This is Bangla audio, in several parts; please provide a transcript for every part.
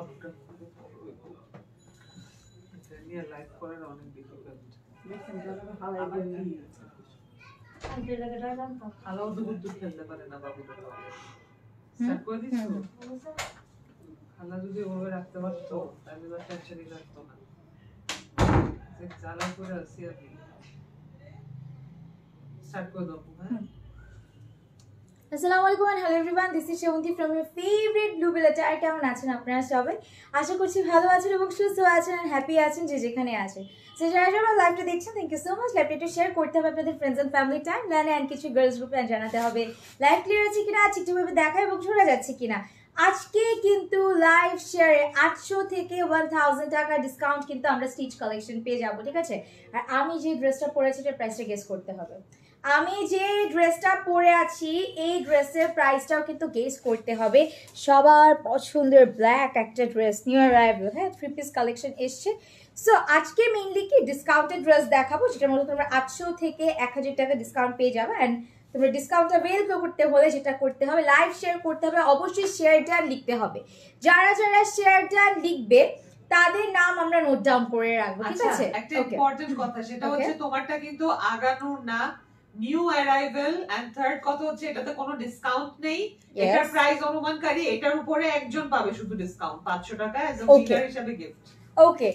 আপুটা এটা নিয়ে লাইভ করার অনেক ডিফিকাল্ট আলাও দূর ফেলতে পারে না বাবুটা স্টার্ট করে দিচ্ছ খালা যদি ওভাবে রাখতে পারতো তাহলে তো টেনশনই থাকতো না জ্বালা করে আসি আমি স্টার্ট করে দাও হ্যাঁ আসসালামু আলাইকুম and hello everyone, this is Shemunti from your favorite Blue Bulletin. আর কেমন আছেন আপনারা সবাই? আশা করছি ভালো আছেন এবং সুস্থ আছেন and happy আছেন যে যেখানে আছেন। সো যারা যারা লাইভটা দেখছেন থ্যাংক ইউ সো মাচ। লাইভটা একটু শেয়ার করতে হবে আপনাদের ফ্রেন্ডস এন্ড ফ্যামিলি টাইম লাইনে এন্ড কিছু গার্লস গ্রুপে জানাতে হবে লাইভ ক্লিয়ার আছে কিনা, ঠিকঠাকভাবে দেখা এবং শোনা যাচ্ছে কিনা। আজকে কিন্তু লাইভ শেয়ারে 800 থেকে 1000 টাকা ডিসকাউন্ট কিন্তু আমরা স্টিচ কালেকশন পেয়ে যাবো, ঠিক আছে। আর আমি যে ড্রেসটা পরেছি এটার প্রাইসটা গেস করতে হবে। আমি যে ড্রেসটা পরে আছি এই ড্রেসের প্রাইসটাও কিন্তু গেস করতে হবে। সবার পছন্দের ব্ল্যাক একটা ড্রেস, নিউ অ্যারাইভাল, হ্যাঁ, 3 পিস কালেকশন এসছে। সো আজকে মেইনলি কি ডিসকাউন্টেড ড্রেস দেখাবো, যেটার মধ্যে তোমরা 800 থেকে 1000 টাকা ডিসকাউন্ট পেয়ে যাবে। অ্যান্ড তোমরা ডিসকাউন্টটা অ্যাভেল করতে হলে যেটা করতে হবে, লাইভ শেয়ার করতে হবে, অবশ্যই শেয়ারটা লিখতে হবে। যারা যারা শেয়ারটা লিখবে তাদের নাম আমরা নোট ডাউন করে রাখবো, ঠিক আছে। একটা ইম্পর্টেন্ট কথা, সেটা হচ্ছে তোমারটা কিন্তু আগানোর না, নিউ অ্যারাইভাল। এন্ড থার্ড কথা হচ্ছে এটাতে কোনো ডিসকাউন্ট নেই, এটার প্রাইস অনুমানকারী, এটার উপরে একজন পাবে শুধু ডিসকাউন্ট 500 টাকা এজ আ উইনার হিসেবে gift. Okay,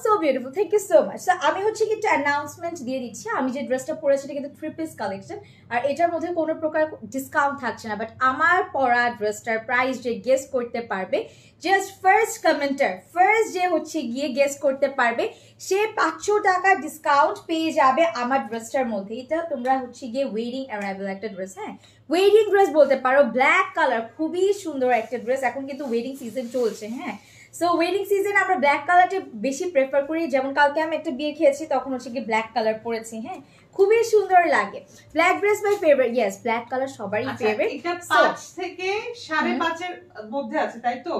so beautiful, thank you so much. So আমি হচ্ছে কি একটা অ্যানাউন্সমেন্ট দিয়ে দিচ্ছি। আমি যে ড্রেসটা পরেছি এটা কিন্তু 3 পিস কালেকশন, আর এটার মধ্যে কোনো প্রকার ডিসকাউন্ট থাকছে না। বাট আমার পরা ড্রেসটার প্রাইস যে গেস করতে পারবে, জাস্ট ফার্স্ট কমেন্টার, ফার্স্ট যে হচ্ছে গিয়ে গেস করতে পারবে সে 500 টাকা ডিসকাউন্ট পেয়ে যাবে আমার ড্রেসটার মধ্যে। এটা তোমরা হচ্ছে গিয়ে ওয়েডিং অ্যারাইভাল একটা ড্রেস, হ্যাঁ, ওয়েডিং ড্রেস বলতে পারো, ব্ল্যাক কালার, খুবই সুন্দর একটা ড্রেস। এখন কিন্তু ওয়েডিং সিজন চলছে, হ্যাঁ। সো ওয়েডিং সিজনে আমরা ব্ল্যাক কালারটা বেশি প্রেফার করি। যেমন কালকে আমি একটা বিয়ে খেয়েছি, তখন হচ্ছে কি ব্ল্যাক কালার পরেছি, হ্যাঁ, খুবই সুন্দর লাগে। Black dress my favourite, yes, black colour সবারই ফেভারিট। এটা 5 থেকে 5.5 এর মধ্যে আছে, তাই তো?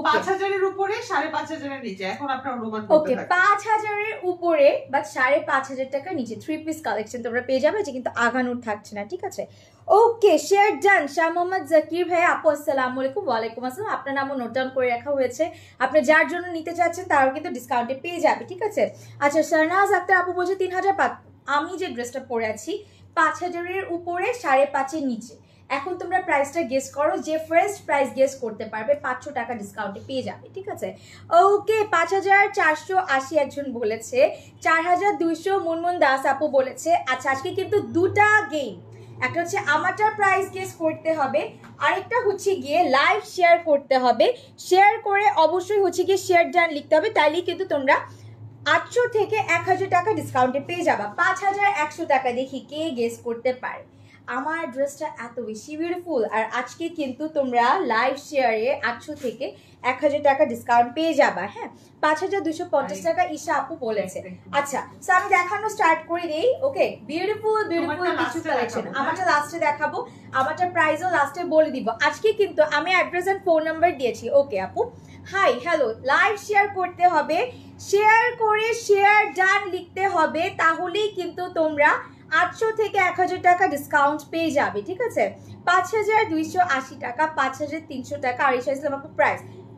5000 এর উপরে, 5500 এর নিচে, এখন আপনারা অনুমান করতে পারেন। ওকে, 5000 এর উপরে বা 5500 টাকার নিচে 3 পিস কালেকশন তোমরা পেয়ে যাবে, যে কিন্তু আগানোর থাকছে না, ঠিক আছে। ওকে, শেয়ার ডান। শাহ মোহাম্মদ জাকির ভাই, আপু আসসালামু আলাইকুম। ওয়ালাইকুম আসসালাম। আপনার নামও নোট ডাউন করে রাখা হয়েছে। আপনি যার জন্য নিতে চাচ্ছেন তারও কিন্তু ডিসকাউন্টে পেয়ে যাবে, ঠিক আছে। আচ্ছা, শাহনাজ আক্তার আপু বলছে 3000। আমি যে ড্রেসটা পরে আছি 5000 এর উপরে, 5.5 এর নিচে। এখন তোমরা প্রাইসটা গেস করো, যে ফার্স্ট প্রাইস গেস করতে পারবে 500 টাকা ডিসকাউন্টে পেয়ে যাবে, ঠিক আছে। ওকে, 5480 একজন বলেছে, 4200 মুনমুন দাস আপু বলেছে। আচ্ছা, আজকে কিন্তু দুটা গেম, একটা হচ্ছে আমারটার প্রাইস গেস করতে হবে, আরেকটা হচ্ছে গিয়ে লাইভ শেয়ার করতে হবে। শেয়ার করে অবশ্যই হচ্ছে গিয়ে শেয়ার ডান লিখতে হবে, তাইলেই কিন্তু তোমরা 800 থেকে 1000 টাকা ডিসকাউন্টে পেয়ে যাবা। 5100 টাকা, দেখি কে গেস করতে পারে। আমার ড্রেসটা এত বেশি বিউটিফুল, আর আজকে কিন্তু তোমরা লাইভ শেয়ারে 800 থেকে 1000 টাকা ডিসকাউন্ট পেয়ে যাবা, হ্যাঁ। 5250 টাকা ঈশা আপু বলেছে। আচ্ছা, সো আমি দেখানো স্টার্ট করে দেই। ওকে, বিউটিফুল কিছু কালেকশন আমারটা লাস্টে দেখাবো, আমারটা প্রাইসও লাস্টে বলে দিব। আজকে কিন্তু আমি অ্যাড্রেস এন্ড ফোন নাম্বার দিয়েছি। ওকে আপু, হাই, হ্যালো, লাইভ শেয়ার করতে হবে, শেয়ার করে শেয়ার ডান লিখতে হবে, তাহলেই কিন্তু তোমরা 800 থেকে 1000 টাকা ডিসকাউন্ট পেয়ে যাবে, ঠিক আছে। 5280 টাকা, 5300 টাকা, আর ঈশা ইসলাম আপু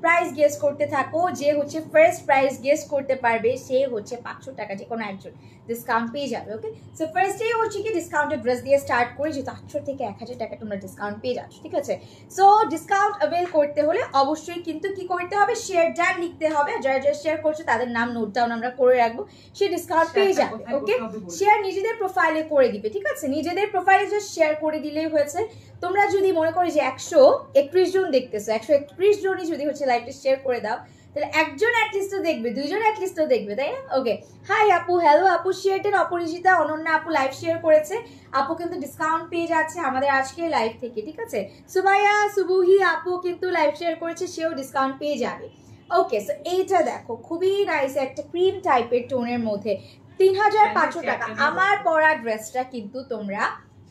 প্রাইস গেস করতে থাকো। যে হচ্ছে ফার্স্ট প্রাইস গেস করতে পারবে সে হচ্ছে 500 টাকা যে কোনো একজন ডিসকাউন্ট পেয়ে যাবে। ওকে, সো ফার্স্টেই হচ্ছে কি ডিসকাউন্টেড ড্রেস দিয়ে স্টার্ট করে, যেহেতু 800 থেকে 1000 টাকা তোমরা ডিসকাউন্ট পেয়ে যাচ্ছ, ঠিক আছে। সো ডিসকাউন্ট অ্যাভেল করতে হলে অবশ্যই কিন্তু কি করতে হবে, শেয়ার ডান লিখতে হবে। যারা যারা শেয়ার করছে তাদের নাম নোট ডাউন আমরা করে রাখবো, সে ডিসকাউন্ট পেয়ে যাবে। ওকে, শেয়ার নিজেদের প্রোফাইলে করে দিবে, ঠিক আছে। নিজেদের প্রোফাইলে জাস্ট শেয়ার করে দিলেই হয়েছে। তোমরা যদি মনে করো যে 131 জন দেখতেছো, 131 জনই যদি হচ্ছে লাইভটা শেয়ার করে দাও, তাহলে একজন অ্যাটলিস্ট তো দেখবে, দুইজন অ্যাটলিস্ট তো দেখবে, তাই না। ওকে, হাই আপু, হ্যালো আপু, শেয়ারটেন অপরিচিতা অনন্যা আপু লাইভ শেয়ার করেছে। আপু কিন্তু ডিসকাউন্ট পেয়ে যাচ্ছে আমাদের আজকে লাইভ থেকে, ঠিক আছে। সুমাইয়া সুবুহি আপু কিন্তু লাইভ শেয়ার করেছে, সেও ডিসকাউন্ট পেয়ে যাবে। ওকে, সো এইটা দেখো, খুবই নাইস একটা ক্রিম টাইপের টোনের মধ্যে 3500 টাকা। আমার পরা ড্রেসটা কিন্তু তোমরা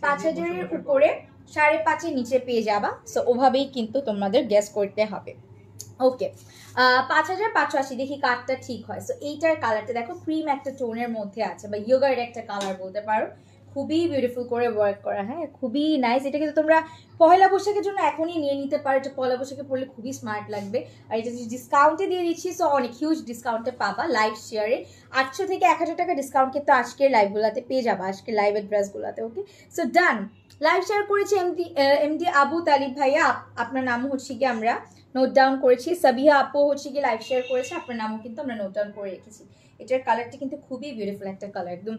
5000 এর উপরে, 5.5 এর নিচে পেয়ে যাবা। সো ওভাবেই কিন্তু তোমাদের গেস করতে হবে। ওকে, 5580, দেখি কার্ডটা ঠিক হয়। সো এইটার কালারটা দেখো, ক্রিম একটা টোনের মধ্যে আছে, বা ইয়োগার্ট একটা কালার বলতে পারো, খুবই বিউটিফুল করে ওয়ার্ক করা, হ্যাঁ খুবই নাইস। এটা কিন্তু তোমরা পয়লা বৈশাখের জন্য এখনই নিয়ে নিতে পারো, এটা পয়লা বৈশাখে পড়লে খুবই স্মার্ট লাগবে। আর এটা ডিসকাউন্টে দিয়ে দিচ্ছি, সো অনেক হিউজ ডিসকাউন্টে পাবা লাইভ শেয়ারে। 800 থেকে 1000 টাকা ডিসকাউন্ট কিন্তু আজকের লাইভগুলোতে পেয়ে যাবা, আজকের লাইভের ড্রেসগুলোতে। ওকে, সো ডান। লাইভ শেয়ার করেছি এমডি আবু তালিব ভাইয়া, আপনার নামও হচ্ছে কি আমরা নোট ডাউন করেছি। সাবিহা আপু হচ্ছে কি লাইভ শেয়ার করেছে, আপনার নামও কিন্তু আমরা নোট ডাউন করে রেখেছি। এটার কালারটা কিন্তু খুবই বিউটিফুল একটা কালার, একদম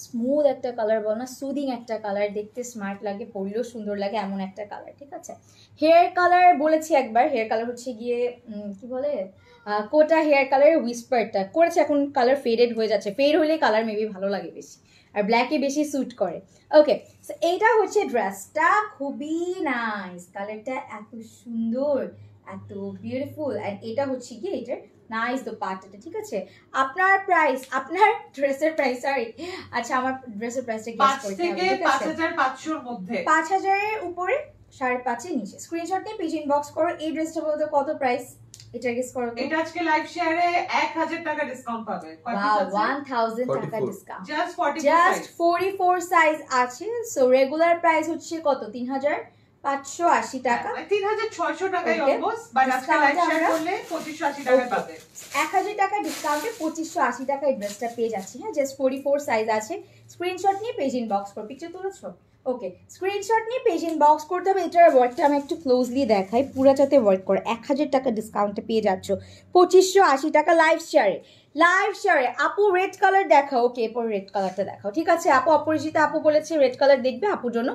স্মুথ একটা কালার, বল না সুদিং একটা কালার, দেখতে স্মার্ট লাগে, পরলেও সুন্দর লাগে এমন একটা কালার। ঠিক আছে, হেয়ার কালার বলেছি একবার, হেয়ার কালার হচ্ছে গিয়ে কি বলে কোটা হেয়ার কালারের উইসপারটা করেছে, এখন কালার ফেডেড হয়ে যাচ্ছে, ফেড হলে কালার মেবি ভালো লাগে বেশি, আর ব্ল্যাকে বেশি স্যুট করে। ওকে, সো এইটা হচ্ছে ড্রেসটা, খুবই নাইস, কালারটা এত সুন্দর, এত বিউটিফুল। অ্যান্ড এটা হচ্ছে কি এটার নাইস দোপাট্টাটা। ঠিক আছে, আপনার প্রাইস, আপনার ড্রেসের প্রাইস, সরি আচ্ছা আমার ড্রেসের প্রাইসটা গেস করতে হবে। ঠিক আছে, 5500 এর মধ্যে, 5000 এর উপরে 5.5 এর নিচে স্ক্রিনশট নিয়ে পেজ ইনবক্স করো। এই ড্রেসটা বলতে কত প্রাইস, এটা গেস করো। এটা আজকে লাইভ শেয়ারে 1000 টাকা ডিসকাউন্ট পাবে। ওয়াও, 1000 টাকা ডিসকাউন্ট, জাস্ট 44 সাইজ আছে। সো রেগুলার প্রাইস হচ্ছে কত, 3580 টাকা, 3600 টাকায় অলমোস্ট, বাট আজকে লাইভ শেয়ার করলে 2580 টাকায় পাবে। 1000 টাকা ডিসকাউন্টে 2580 টাকায় ড্রেসটা পেয়ে যাচ্ছি। হ্যাঁ, জাস্ট 44 সাইজ আছে। স্ক্রিনশট নিয়ে পেজ ইনবক্স করো। পিকচার তুলেছো? ওকে, স্ক্রিনশট নিয়ে পেজ ইনবক্স করতে হবে। এটার ওয়ার্কটা আমি একটু ক্লোজলি দেখাই, পুরাটাতে ওয়ার্ক করে 1000 টাকা ডিসকাউন্টে পেয়ে যাচ্ছ 2580 টাকা লাইভ শেয়ারে। লাইভ শেয়ারে আপু রেড কালার দেখাও। ওকে, এরপর রেড কালারটা দেখাও। ঠিক আছে আপু, অপরিচিতা আপু বলেছে রেড কালার দেখবে, আপুর জন্য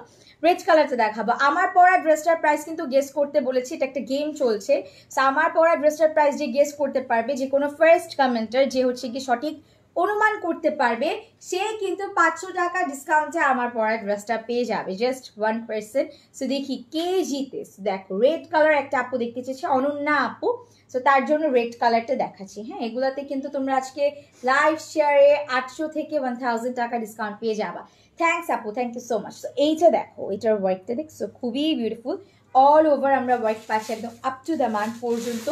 রেড কালারটা দেখাবো। আমার পরা ড্রেসটার প্রাইস কিন্তু গেস করতে বলেছি, এটা একটা গেম চলছে। সো আমার পরা ড্রেসটার প্রাইস যে গেস করতে পারবে, যে কোনো ফার্স্ট কমেন্টার যে হচ্ছে কি সঠিক অনুমান করতে পারবে, সে কিন্তু 500 টাকা ডিসকাউন্টে আমার পরা ড্রেসটা পেয়ে যাবে, জাস্ট 1%। সো দেখি কে জিতে। দেখো রেড কালার একটা আপু দেখতে চেয়েছে, অনন্যা আপু, সো তার জন্য রেড কালারটা দেখাচ্ছি। হ্যাঁ, এগুলাতে কিন্তু তোমরা আজকে লাইভ শেয়ারে 800 থেকে 1000 টাকা ডিসকাউন্ট পেয়ে যাবা। থ্যাংকস আপু, thank you so much. So এইটা দেখো, এটার ওয়ার্কটা দেখছো, খুবই বিউটিফুল, অল ওভার আমরা ওয়ার্ক পাচ্ছি একদম আপ টু দ্য মান পর্যন্ত।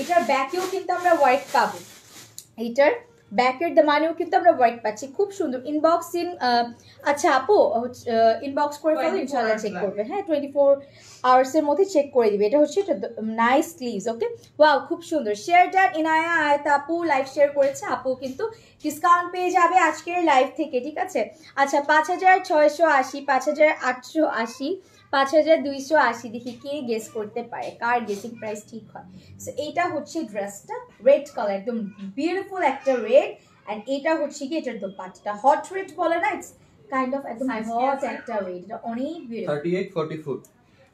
এটার ব্যাকেও কিন্তু আমরা ওয়ার্ক পাবো, এইটার ব্যাকের দ্য মানেও কিন্তু আমরা ওয়ার্ক পাচ্ছি, খুব সুন্দর। ইনবক্স আচ্ছা আপু ইনবক্স করে ফেলো, ইনশাআল্লাহ চেক করবে। হ্যাঁ, 24 আওয়ার্সের মধ্যে চেক করে দিবে। এটা হচ্ছে নাইস স্লিভস। ওকে, ওয়াও খুব সুন্দর। শেয়ার ডান ইনায়া আয়াত আপু লাইভ শেয়ার করেছে, আপু কিন্তু ডিসকাউন্ট পেয়ে যাবে আজকের লাইভ থেকে। ঠিক আছে, আচ্ছা 5680, 5880, 5280, দেখি কে গেস করতে পারে, কার গেসিং প্রাইস ঠিক হয়। সো এইটা হচ্ছে ড্রেসটা, রেড কালার, একদম বিউটিফুল একটা রেড। অ্যান্ড এটা হচ্ছে কি এটার দোপাট্টা, হট রেড বলে না, ইটস কাইন্ড অফ একদম হট একটা রেড, এটা অনেক বিউটিফুল। 38 44,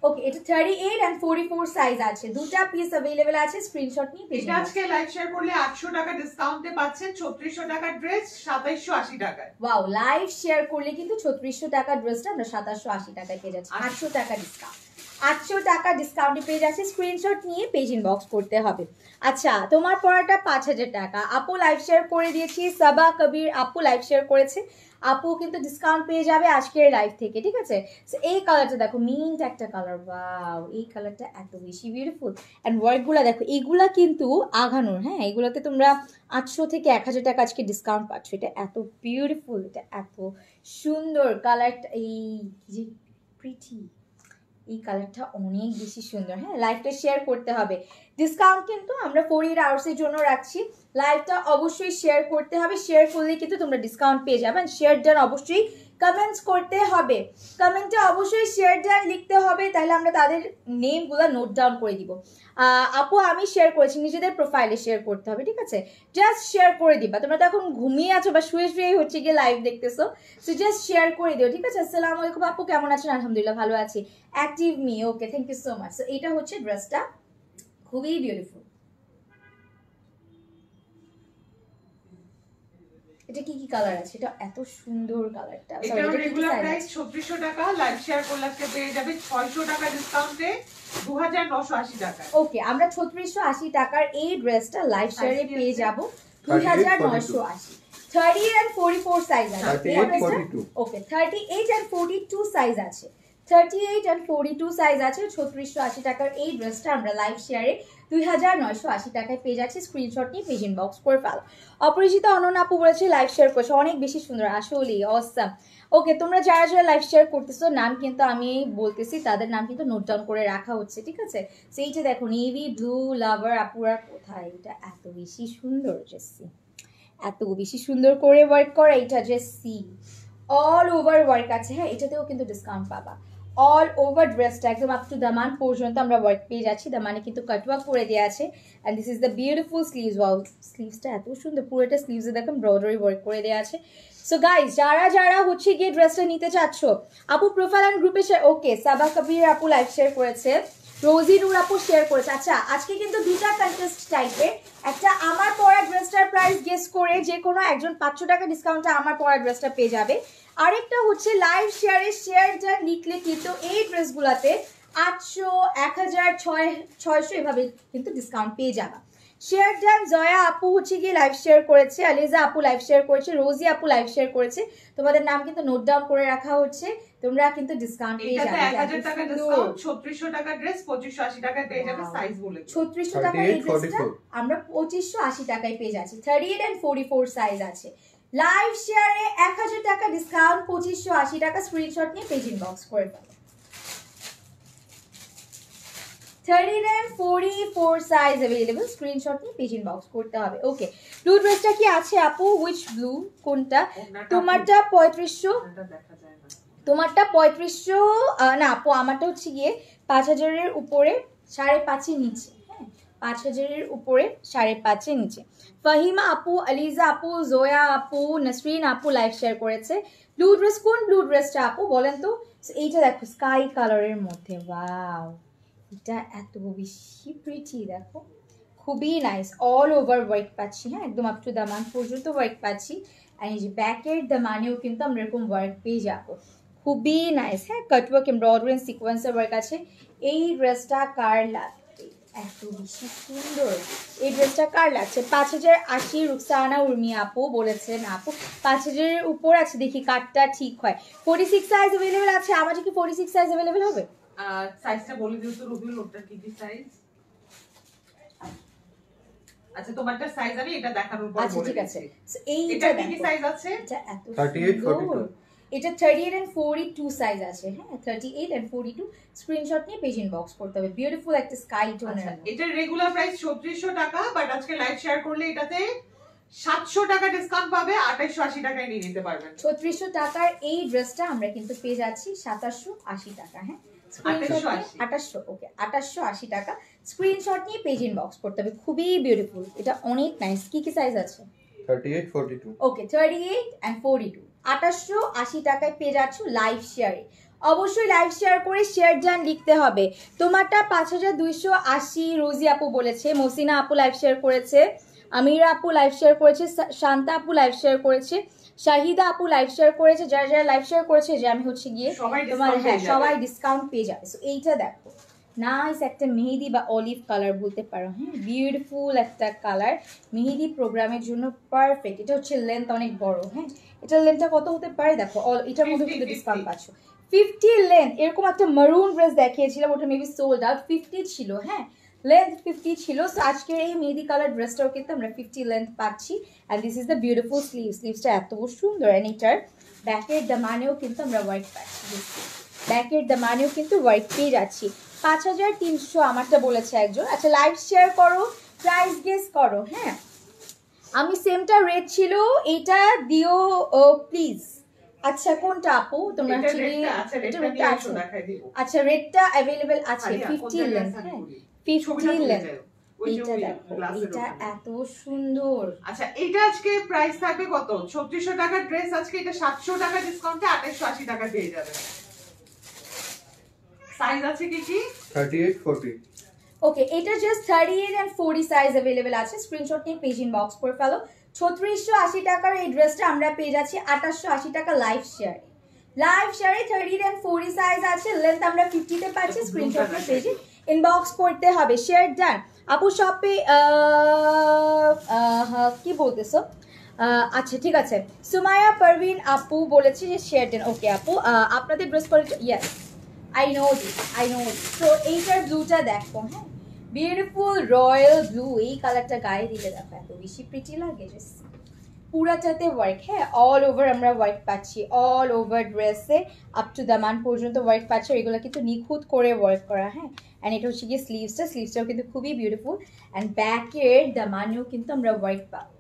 ওকে, এটা 38 and 44 সাইজ আছে, দুটো পিস अवेलेबल আছে। স্ক্রিনশট নিয়ে পেজ এটা আজকে লাইভ শেয়ার করলে 800 টাকা ডিসকাউন্টে পাচ্ছেন 3600 টাকা ড্রেস 2780 টাকায়। ওয়াও, লাইভ শেয়ার করলে কিন্তু 3600 টাকা ড্রেসটা আমরা 2780 টাকায় পেয়ে যাচ্ছি। 800 টাকা ডিসকাউন্ট, 800 টাকা ডিসকাউন্টে পেয়ে যাচ্ছে। স্ক্রিনশট নিয়ে পেজ ইনবক্স করতে হবে। আচ্ছা, তোমার পড়াটা 5000 টাকা, আপু লাইভ শেয়ার করে দিয়েছি। সাবা কবির আপু লাইভ শেয়ার করেছে, আপু কিন্তু ডিসকাউন্ট পেয়ে যাবে আজকের লাইভ থেকে। ঠিক আছে, সো এই কালারটা দেখো, মিন্ট একটা কালার, ওয়াও এই কালারটা এত বেশি বিউটিফুল। অ্যান্ড ওয়ার্কগুলো দেখো, এইগুলা কিন্তু আঘানোর। হ্যাঁ, এইগুলোতে তোমরা 800 থেকে 1000 টাকা আজকে ডিসকাউন্ট পাচ্ছ। এটা এত বিউটিফুল, এটা এত সুন্দর কালারটা, এই যে প্রিটি, এই কালারটা অনেক বেশি সুন্দর। হ্যাঁ, লাইভটা শেয়ার করতে হবে। ডিসকাউন্ট কিন্তু আমরা 48 আওয়ার্সের জন্য রাখছি, লাইভটা অবশ্যই শেয়ার করতে হবে, শেয়ার করলে কিন্তু তোমরা ডিসকাউন্ট পেয়ে যাবে। শেয়ার ডান অবশ্যই কমেন্টস করতে হবে, কমেন্টে অবশ্যই শেয়ার ডান লিখতে হবে, তাহলে আমরা তাদের নেমগুলো নোট ডাউন করে দিব। আপু আমি শেয়ার করেছি, নিজেদের প্রোফাইলে শেয়ার করতে হবে। ঠিক আছে, জাস্ট শেয়ার করে দিবা। তোমরা তো এখন ঘুমিয়ে আছো বা শুয়ে শুয়ে হচ্ছে গিয়ে লাইভ দেখতেছো, সো জাস্ট শেয়ার করে দিও। ঠিক আছে, আসসালামু আলাইকুম আপু, কেমন আছেন? আলহামদুলিল্লাহ ভালো আছি। Active me, okay thank you so much. So এটা হচ্ছে ড্রেসটা, খুবই বিউটিফুল। এটা কি কি কালার আছে? এটা এত সুন্দর কালারটা। এটা রেগুলার প্রাইস 3600 টাকা, লাইভ শেয়ার করলে আজকে পেয়ে যাবে 600 টাকা ডিসকাউন্টে 2980 টাকা। ওকে, আমরা 3680 টাকার এই ড্রেসটা লাইভ শেয়ারে পেয়ে যাব 2980। 30 and 44 সাইজ আছে। ওকে, 38 and 42 সাইজ আছে। 38 and 42 সাইজ আছে 3680 টাকার এই ড্রেসটা আমরা লাইভ শেয়ারে 2980 টাকায় পেয়ে যাচ্ছি স্ক্রিনশট নিয়ে পেজ ইনবক্স করে ফেলো অপরিচিত অনন্য আপু বলেছে লাইভ শেয়ার করছে অনেক বেশি সুন্দর আসলেই অসাম ওকে তোমরা যারা যারা লাইভ শেয়ার করতেছো নাম কিন্তু আমি বলতেছি তাদের নাম কিন্তু নোট ডাউন করে রাখা হচ্ছে ঠিক আছে সেইটা দেখো নেভি ব্লু লাভার আপুরা কোথায় এটা এত বেশি সুন্দর জেসি এত বেশি সুন্দর করে ওয়ার্ক করা এটা জেসি অল ওভার ওয়ার্ক আছে হ্যাঁ এটাতেও কিন্তু ডিসকাউন্ট পাবা অল ওভার ড্রেসটা একদম আপ টু দামান পর্যন্ত আমরা ওয়ার্ক পেয়ে যাচ্ছি দামানে কিন্তু কাটওয়ার্ক করে দেওয়া আছে and this is the beautiful sleeves wow স্লিভসটা এত সুন্দর পুরোটা স্লিভসে দেখো এমব্রয়ডারি ওয়ার্ক করে দেওয়া আছে সো গাইজ যারা যারা হচ্ছে গিয়ে ড্রেসটা নিতে চাচ্ছ আপু প্রোফাইল অ্যান্ড গ্রুপে শেয়ার ওকে সাবা কবির আপু লাইভ শেয়ার করেছে রোজি নূর আপু শেয়ার করেছে আচ্ছা আজকে কিন্তু দুটা কন্টেস্ট টাইপের একটা আমার পরা ড্রেসটার প্রাইস গেস করে যে কোনো একজন 500 টাকা ডিসকাউন্টে আমার পরা ড্রেসটা পেয়ে যাবে আরেকটা হচ্ছে লাইভ শেয়ারে শেয়ারটা লিখলে কিন্তু এই ড্রেসগুলোতে 800 1000 600 এভাবে কিন্তু ডিসকাউন্ট পেয়ে যাবে শেয়ার ডান জয়া আপু হচ্ছে গিয়ে লাইভ শেয়ার করেছে আলিজা আপু লাইভ শেয়ার করেছে রোজি আপু লাইভ শেয়ার করেছে তোমাদের নাম কিন্তু নোট ডাউন করে রাখা হচ্ছে তোমরা কিন্তু ডিসকাউন্ট পেয়ে যাবে 1000 টাকা ডিসকাউন্ট 3600 টাকা ড্রেস 2580 টাকায় পেয়ে যাবে সাইজ বলে 3600 টাকা এই ড্রেসটা আমরা 2580 টাকায় পেয়ে যাচ্ছি 38 and 44 সাইজ আছে লাইভ শেয়ারে 1000 টাকা ডিসকাউন্ট 2580 টাকা স্ক্রিনশট নিয়ে পেজ ইনবক্স করে দাও 30 and 44 সাইজ अवेलेबल স্ক্রিনশট নিয়ে পেজ ইনবক্স করতে হবে ওকে ব্লু ড্রেসটা কি আছে আপু হুইচ ব্লু কোনটা তোমারটা 3500 দেখা যায় না তোমারটা 3500 না আপু আমারটা হচ্ছে গিয়ে 5000 এর উপরে 5.5 এর নিচে হ্যাঁ 5000 এর উপরে 5.5 এর নিচে ফাহিমা আপু আলিজা আপু জোয়া আপু নসরিন আপু লাইভ শেয়ার করেছে ব্লু ড্রেস কোন ব্লু ড্রেসটা আপু বলেন তো এইটা দেখো স্কাই কালারের মধ্যে ওয়াও এটা এত বেশি প্রিটি দেখো খুবই নাইস অল ওভার ওয়ার্ক পাচ্ছি হ্যাঁ একদম আপ টু দামান পর্যন্ত ওয়ার্ক পাচ্ছি আর এই যে ব্যাকের দামানেও কিন্তু আমরা এরকম ওয়ার্ক পেয়ে যাবো খুবই নাইস হ্যাঁ কাটওয়ার্ক এমব্রয়ডারি সিকোয়েন্সের ওয়ার্ক আছে এই ড্রেসটা কার লাগবে এত বেশি সুন্দর এই ড্রেসটা কার লাগছে 5080 রুকসানা উর্মি আপু বলেছেন আপু 5000 এর উপর আছে দেখি কাটটা ঠিক হয় 46 সাইজ अवेलेबल আছে আমার কি 46 সাইজ अवेलेबल হবে সাইজটা বলে দিও তো রুবিল ওটা কি কি সাইজ আচ্ছা তোমারটা সাইজ আমি এটা দেখানোর পর বলে আচ্ছা ঠিক আছে এইটা কি সাইজ আছে এটা এত 38 42 এটা 38 and 42 সাইজ আছে হ্যাঁ 38 and 42 স্ক্রিনশট নিয়ে পেজ ইনবক্স করতে হবে বিউটিফুল একটা স্কাই টোনের এটা রেগুলার প্রাইস 3600 টাকা বাট আজকে লাইভ শেয়ার করলে এটাতে 700 টাকা ডিসকাউন্ট পাবে 2880 টাকায় নিয়ে নিতে পারবেন 3600 টাকার এই ড্রেসটা আমরা কিন্তু পেয়ে যাচ্ছি 2780 টাকা হ্যাঁ 2800 ওকে 2880 টাকা স্ক্রিনশট নিয়ে পেজ ইনবক্স করতে হবে খুবই বিউটিফুল এটা অনেক নাইস কি কি সাইজ আছে 38 42 ওকে 38 and 42 2880 টাকায় পেয়ে যাচ্ছ লাইভ শেয়ারে অবশ্যই লাইভ শেয়ার করে শেয়ার ডান লিখতে হবে তোমারটা 5280 রোজি আপু বলেছে মসিনা আপু লাইভ শেয়ার করেছে আমিরা আপু লাইভ শেয়ার করেছে শান্তা আপু লাইভ শেয়ার করেছে শাহিদা আপু লাইভ শেয়ার করেছে যারা যারা লাইভ শেয়ার করেছে যে আমি হচ্ছে গিয়ে তোমার হ্যাঁ সবাই ডিসকাউন্ট পেয়ে যাবে সো এইটা দেখো নাইস একটা মেহেদি বা অলিভ কালার বলতে পারো হ্যাঁ বিউটিফুল একটা কালার মেহেদি প্রোগ্রামের জন্য পারফেক্ট এটা হচ্ছে লেন্থ অনেক বড় হ্যাঁ এটার লেন্থটা কত হতে পারে দেখো এটার মধ্যে কিন্তু ডিসকাউন্ট পাচ্ছ 50 লেন্থ এরকম একটা মারুন ড্রেস দেখিয়েছিলাম ওটা মেবি সোল্ড আউট 50 ছিল হ্যাঁ লেন্থ 50 ছিল সো আজকের এই মেহেদি কালার ড্রেসটাও কিন্তু আমরা 50 লেন্থ পাচ্ছি and this is the beautiful স্লিভসটা এত সুন্দর অ্যান্ড এটার ব্যাকের দামানেও কিন্তু আমরা ওয়ার্ক পাচ্ছি ব্যাকের দামানেও কিন্তু ওয়ার্ক পেয়ে যাচ্ছি 5300 আমারটা বলেছে একজন আচ্ছা লাইভ শেয়ার করো প্রাইস গেস করো হ্যাঁ আমি সেমটা রেট ছিল এটা দিও প্লিজ আচ্ছা কোনটা আপু তোমরা এটা রেটটা দেখাই দিব আচ্ছা রেটটা अवेलेबल আছে 50 লেন্থ হ্যাঁ 50 লেন্থ এটা দেখো এটা এত সুন্দর আচ্ছা এটা আজকে প্রাইস থাকবে কত 3600 টাকার ড্রেস আজকে এটা 700 টাকা ডিসকাউন্টে 2880 টাকা পেয়ে যাবেন সাইজ আছে কি কি 38 40 ওকে এটা জাস্ট 38 and 40 সাইজ अवेलेबल আছে স্ক্রিনশট নিয়ে পেজ ইনবক্স করে ফেলো 3680 টাকার এই ড্রেসটা আমরা পেয়ে যাচ্ছি 2880 টাকা লাইভ শেয়ারে 30 and 40 সাইজ আছে লেন্থ আমরা 50 তে পাচ্ছি স্ক্রিনশট নিয়ে পেজে ইনবক্স করতে হবে শেয়ার ডান আপু শপে কি বলতেছো আচ্ছা ঠিক আছে সুমায়া পারভিন আপু বলেছে যে শেয়ার ডান ওকে আপু আপনাদের ড্রেস করে ইয়েস আই নো দিস। তো এইটার ব্লুটা দেখো, হ্যাঁ বিউটিফুল রয়্যাল ব্লু। এই কালারটা গায়ে দিলে দেখো এত বেশি প্রিটি লাগে। পুরাটাতে ওয়ার্ক, হ্যাঁ অল ওভার আমরা ওয়ার্ক পাচ্ছি, অল ওভার ড্রেসে আপ টু দামান পর্যন্ত ওয়ার্ক পাচ্ছি। এগুলো কিন্তু নিখুঁত করে ওয়ার্ক করা, হ্যাঁ। অ্যান্ড এটা হচ্ছে গিয়ে স্লিভসটাও কিন্তু খুবই বিউটিফুল। অ্যান্ড ব্যাকের দামানেও কিন্তু আমরা ওয়ার্ক পাবো।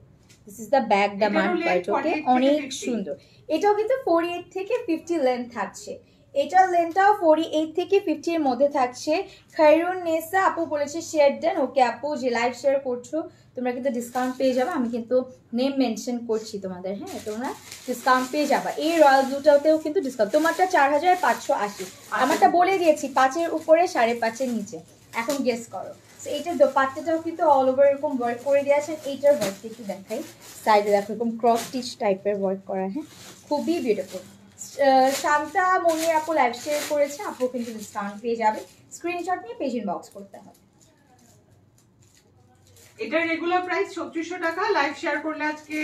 This is the back Daman part, ওকে অনেক সুন্দর। এটাও কিন্তু 48 থেকে 50 লেন্থ থাকছে। এটার লেন্থটাও 48 থেকে 50 এর মধ্যে থাকছে। খায়রুন নেসা আপু বলেছে শেয়ার দেন। ওকে আপু, যে লাইভ শেয়ার করছো তোমরা কিন্তু ডিসকাউন্ট পেয়ে যাবে। আমি কিন্তু নেম মেনশন করছি তোমাদের, হ্যাঁ তোমরা ডিসকাউন্ট পেয়ে যাবে। এই রয়্যাল ব্লুটাতেও কিন্তু ডিসকাউন্ট। তোমারটা 4580, আমারটা বলে দিয়েছি 5-এর উপরে 5.5-এর নিচে। এখন গেস করো। এইটার দোপাট্টাটাও কিন্তু অল ওভার এরকম ওয়ার্ক করে দেওয়া আছে। এইটার ওয়ার্কটা একটু দেখাই, সাইডে দেখো এরকম ক্রস স্টিচ টাইপের ওয়ার্ক করা, হ্যাঁ খুবই বিউটিফুল। শান্তা মনি আপু লাইভ শেয়ার করেছে, আপু কিন্তু ডিসকাউন্ট পেয়ে যাবে। স্ক্রিনশট নিয়ে পেজ ইনবক্স করতে হবে। এটা রেগুলার প্রাইস 3600 টাকা, লাইভ শেয়ার করলে আজকে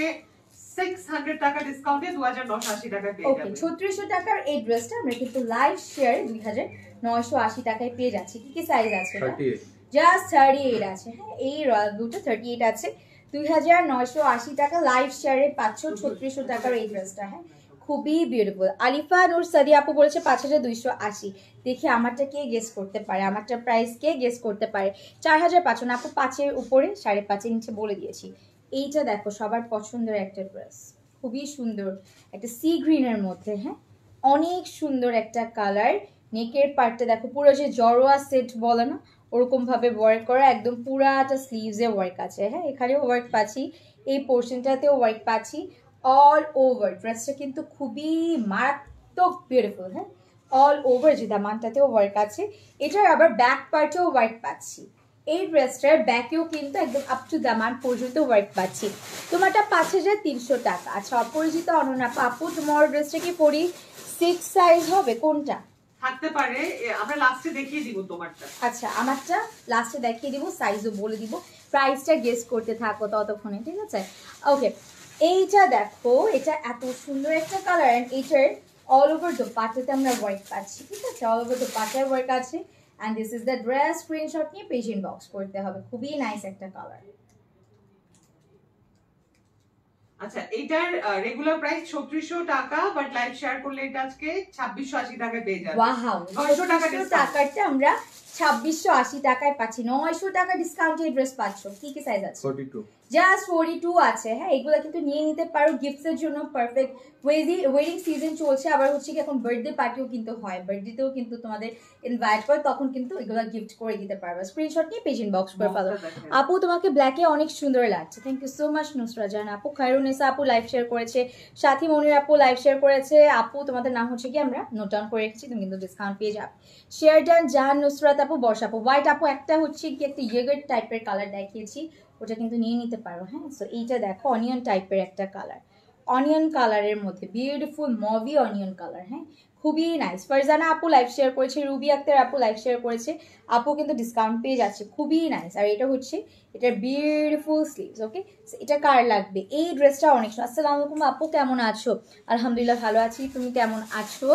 600 টাকা ডিসকাউন্টে 2980 টাকা পেয়ে যাবেন। ওকে 3600 টাকার এই ড্রেসটা আমরা কিন্তু লাইভ শেয়ারে 2980 টাকায় পেয়ে যাচ্ছি। কি কি সাইজ আছে? 38 জাস্ট 38 আছে, হ্যাঁ এই রয়্যাল ব্লুটা 38 আছে। 2980 টাকা লাইভ শেয়ারে পাচ্ছ 3600 টাকার এই ড্রেসটা, হ্যাঁ খুবই বিউটিফুল। আলিফা নূর সাদি আপু বলেছে 5280। দেখি আমারটা কে গেস করতে পারে, আমারটা প্রাইস কে গেস করতে পারে। 4500 না আপু, 5-এর উপরে 5.5-এর নিচে বলে দিয়েছি। এইটা দেখো সবার পছন্দের একটা ড্রেস, খুবই সুন্দর একটা সি গ্রিনের মধ্যে, হ্যাঁ অনেক সুন্দর একটা কালার। নেকের পার্টটা দেখো পুরো যে জড়োয়া সেট বলে না ওরকম ভাবে ওয়ার্ক করা, একদম পুরাটা স্লিভসে ওয়ার্ক আছে, হ্যাঁ এখানেও ওয়ার্ক পাচ্ছি, এই পোর্শনটাতেও ওয়ার্ক পাচ্ছি। অল ওভার ড্রেসটা কিন্তু খুবই মারাত্মক বিউটিফুল, হ্যাঁ অল ওভার যে দামানটাতেও ওয়ার্ক আছে। এটার আবার ব্যাক পার্টেও ওয়ার্ক পাচ্ছি। এই ড্রেসটার ব্যাকেও কিন্তু একদম আপ টু দামান পর্যন্ত ওয়ার্ক পাচ্ছি। তোমারটা 5300 টাকা। আচ্ছা অপরিচিত অনন্যা আপু, তোমার ড্রেসটা কি 46 সাইজ হবে? কোনটা থাকতে পারে, আমরা লাস্টে দেখিয়ে দিব তোমারটা। আচ্ছা আমারটা লাস্টে দেখিয়ে দিব, সাইজও বলে দিব, প্রাইসটা গেস করতে থাকো ততক্ষণে, ঠিক আছে? ওকে এইটা দেখো, এটা এত সুন্দর একটা কালার। অ্যান্ড এটার অল ওভার দোপাট্টাতে আমরা ওয়ার্ক পাচ্ছি, ঠিক আছে অল ওভার দোপাট্টার ওয়ার্ক আছে। And this is the dress. Screenshot নিয়ে পেজ ইনবক্স করতে হবে। খুবই নাইস একটা কালার। আচ্ছা এটার রেগুলার প্রাইস 3600 টাকা, বাট লাইভ শেয়ার করলে এটা আজকে 2680 টাকায় পেয়ে যাবেন। ওয়াও 900 টাকা টাকাটা আমরা 2680 টাকায় পাচ্ছি। 900 টাকা ডিসকাউন্টে ড্রেস পাচ্ছ। কি কি সাইজ আছে? 42 জাস্ট 42 আছে, হ্যাঁ এগুলো কিন্তু নিয়ে নিতে পারো গিফটসের জন্য পারফেক্ট। ওয়েডিং সিজন চলছে, আবার হচ্ছে কি এখন বার্থডে পার্টিও কিন্তু হয়, বার্থডেতেও কিন্তু তোমাদের ইনভাইট করে, তখন কিন্তু এগুলো গিফট করে দিতে পারবে। স্ক্রিনশট নিয়ে পেজ ইনবক্স করে ফেলো। আপু তোমাকে ব্ল্যাকে অনেক সুন্দর লাগছে, thank you so much Nusra Jan আপু। খায়রুনেসা আপু লাইভ শেয়ার করেছে, সাথী মনির আপু লাইভ শেয়ার করেছে। আপু তোমাদের নাম হচ্ছে কি আমরা নোট ডাউন করে রেখেছি, তুমি কিন্তু ডিসকাউন্ট পেয়ে যাবে। শেয়ার ডান জাহান নুসরাত আপু, বর্ষা আপু, হোয়াইট আপু একটা হচ্ছে কি একটা ইয়েগার টাইপের কালার দেখিয়েছি, ওটা কিন্তু নিয়ে নিতে পারো, হ্যাঁ সো এইটা দেখো অনিয়ন টাইপের একটা কালার, অনিয়ন কালারের মধ্যে বিউটিফুল মভি অনিয়ন কালার, হ্যাঁ খুবই নাইস। ফারজানা আপু লাইভ শেয়ার করেছে, রুবি আক্তার আপু লাইভ শেয়ার করেছে, আপু কিন্তু ডিসকাউন্ট পেয়ে যাচ্ছে, খুবই নাইস। আর এটা হচ্ছে এটার বিউটিফুল স্লিভস, ওকে এটা কার লাগবে? এই ড্রেসটা অনেক সুন্দর। আসসালামু আলাইকুম আপু, কেমন আছো? আলহামদুলিল্লাহ ভালো আছি, তুমি কেমন আছো?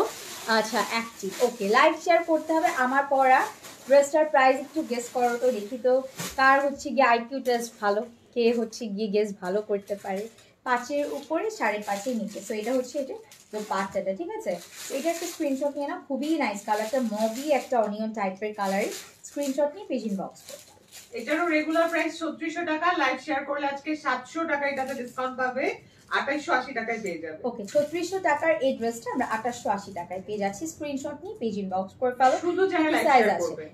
আচ্ছা অ্যাক্টিভ, ওকে লাইভ শেয়ার করতে হবে। আমার পরা ড্রেসটার প্রাইস একটু গেস করো তো, দেখি তো কার হচ্ছে গিয়ে আইকিউ টেস্ট ভালো, কে হচ্ছে গিয়ে গেস ভালো করতে পারে। 5-এর উপরে 5.5-এর নিচে, সো এটা হচ্ছে এটা তো পাঁচটা, ঠিক আছে? এটা একটা স্ক্রিনশট নিয়ে না, খুবই নাইস কালারটা, মভি একটা অনিয়ন টাইপের কালার। স্ক্রিনশট নিয়ে পেজ ইনবক্স করতে। এটারও রেগুলার প্রাইস 3600 টাকা, লাইভ শেয়ার করলে আজকে 700 টাকা এটাতে ডিসকাউন্ট পাবে, 2880 টাকায় পেয়ে যাবে। ওকে 3600 টাকার এই ড্রেসটা আমরা 2880 টাকায় পেয়ে যাচ্ছি। স্ক্রিনশট নিয়ে পেজ ইনবক্স করে ফেলো। শুধু যারা লাইভ শেয়ার করবে,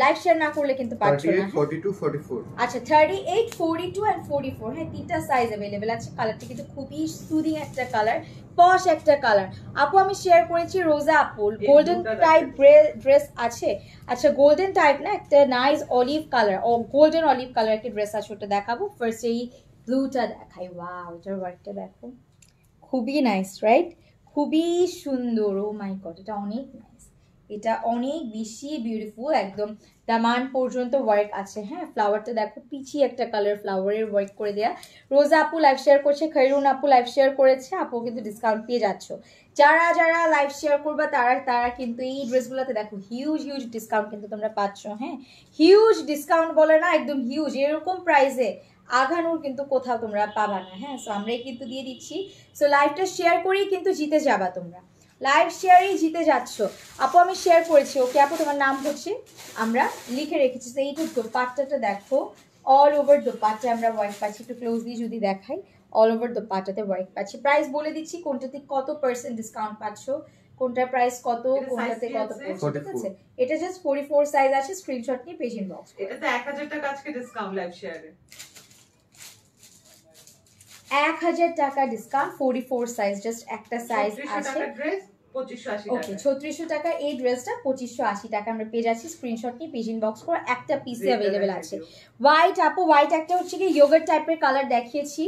লাইভ শেয়ার না করলে কিন্তু পাচ্ছো না। 42 44 আচ্ছা 38 42 এন্ড 44, হ্যাঁ তিনটা সাইজ अवेलेबल আছে। কালারটা কিন্তু খুবই সুদিং একটা কালার, পশ একটা কালার। আপু আমি শেয়ার করেছি রোজা আপুর গোল্ডেন টাইপ ড্রেস আছে। আচ্ছা গোল্ডেন টাইপ না, একটা নাইস অলিভ কালার ও গোল্ডেন অলিভ কালার একটা ড্রেস আছে, ওটা দেখাবো। ফার্স্ট এই ব্লুটা দেখাই, ওয়াও এটার ওয়ার্কটা দেখো, খুবই নাইস রাইট, খুবই সুন্দর। ও মাই গড এটা অনেক নাইস, এটা অনেক বেশি বিউটিফুল, একদম দামান পর্যন্ত ওয়ার্ক আছে। হ্যাঁ, ফ্লাওয়ারটা দেখো, পিচি একটা কালার ফ্লাওয়ারের ওয়ার্ক করে দেয়া। রোজা আপু লাইভ শেয়ার করছে, খৈরুন আপু লাইভ শেয়ার করেছে, আপু কিন্তু ডিসকাউন্ট পেয়ে যাচ্ছ। যারা যারা লাইভ শেয়ার করবা তারা কিন্তু এই ড্রেসগুলোতে দেখো হিউজ ডিসকাউন্ট কিন্তু তোমরা পাচ্ছ। হ্যাঁ, হিউজ ডিসকাউন্ট বলে না, একদম হিউজ। এরকম প্রাইসে আঘানুর কিন্তু কোথাও তোমরা পাবা না। হ্যাঁ, সো আমরাই কিন্তু দিয়ে দিচ্ছি। সো লাইভটা শেয়ার করেই কিন্তু জিতে যাবা তোমরা, লাইভ শেয়ারেই জিতে যাচ্ছ। আপু আমি শেয়ার করেছি, ওকে আপু তোমার নাম হচ্ছে আমরা লিখে রেখেছি। তো এইটা দোপাট্টাটা দেখো, অল ওভার দোপাট্টা আমরা ওয়ার্ক পাচ্ছি। একটু ক্লোজলি যদি দেখাই, অল ওভার দোপাট্টাতে ওয়ার্ক পাচ্ছি। প্রাইস বলে দিচ্ছি, কোনটাতে কত % ডিসকাউন্ট পাচ্ছ, কোনটার প্রাইস কত, কোনটাতে কত পড়ছে, ঠিক আছে? এটা জাস্ট 44 সাইজ আছে, স্ক্রিনশট নিয়ে পেজ ইনবক্স। এটাতে 1000 টাকা আজকে ডিসকাউন্ট লাইভ শেয়ারে, 1000 টাকা ডিসকাউন্ট, 44 সাইজ, জাস্ট একটা সাইজ আছে। ড্রেস 2580 ওকে, 3600 টাকা এই ড্রেসটা 2580 টাকা আমরা পেয়ে যাচ্ছি। স্ক্রিনশট নিয়ে পেজ ইনবক্স করে, একটা পিসে अवेलेबल আছে। হোয়াইট আপু, হোয়াইট একটা হচ্ছে কি ইয়োগার্ট টাইপের কালার দেখিয়েছি,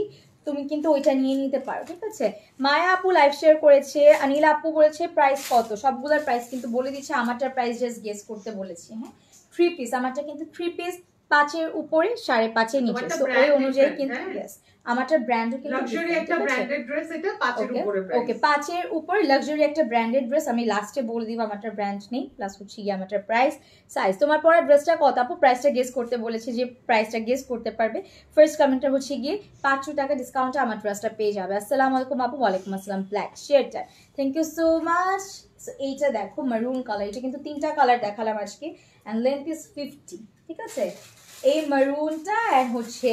তুমি কিন্তু ওইটা নিয়ে নিতে পারো, ঠিক আছে? মায়া আপু লাইভ শেয়ার করেছে, অনিল আপু বলেছে প্রাইস কত, সবগুলোর প্রাইস কিন্তু বলে দিচ্ছে। আমারটার প্রাইস জাস্ট গেস করতে বলেছি। হ্যাঁ, 3 পিস, আমারটা কিন্তু 3 পিস, 5-এর উপরে 5.5-এর নিচে, তো ওই অনুযায়ী কিন্তু ইয়েস আমারটা ব্র্যান্ডও কিন্তু লাক্সারি একটা ব্র্যান্ডেড ড্রেস, এটা 5-এর উপরে প্রাইস। ওকে, 5-এর উপর লাক্সারি একটা ব্র্যান্ডেড ড্রেস, আমি লাস্টে বলে দিব আমারটা ব্র্যান্ড নেই, প্লাস হচ্ছে কি আমারটা প্রাইস সাইজ। তোমার পরা ড্রেসটা কত আপু, প্রাইসটা গেস করতে বলেছে, যে প্রাইসটা গেস করতে পারবে ফার্স্ট কমেন্টটা হচ্ছে গিয়ে 500 টাকা ডিসকাউন্টে আমার ড্রেসটা পেয়ে যাবে। আসসালামু আলাইকুম আপু। ওয়ালাইকুম আসসালাম। ব্ল্যাক শেডটা, thank you so much. So এইটা দেখো মারুন কালার, এটা কিন্তু 3টা কালার দেখালাম আজকে, অ্যান্ড লেন্থ ইজ 50, ঠিক আছে? এই মারুনটা অ্যান্ড হচ্ছে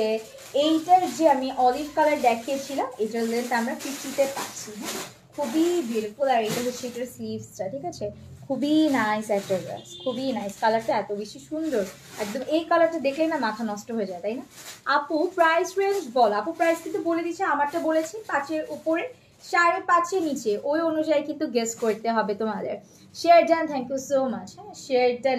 এইটার যে আমি অলিভ কালার দেখিয়েছিলাম, এটার লেন্থ আমরা 50-তে পাচ্ছি। হ্যাঁ, খুবই বিউটিফুল। আর এটা হচ্ছে এটার স্লিভসটা, ঠিক আছে? খুবই নাইস একটা ড্রেস, খুবই নাইস। কালারটা এত বেশি সুন্দর, একদম এই কালারটা দেখলেই না মাথা নষ্ট হয়ে যায়, তাই না? আপু প্রাইস রেঞ্জ বল। আপু প্রাইস কিন্তু বলে দিচ্ছে, আমারটা বলেছি 5-এর উপরে 5.5-এর নিচে, ওই অনুযায়ী কিন্তু গেস করতে হবে তোমাদের। Share done, thank you so much. হ্যাঁ, শেয়ারটা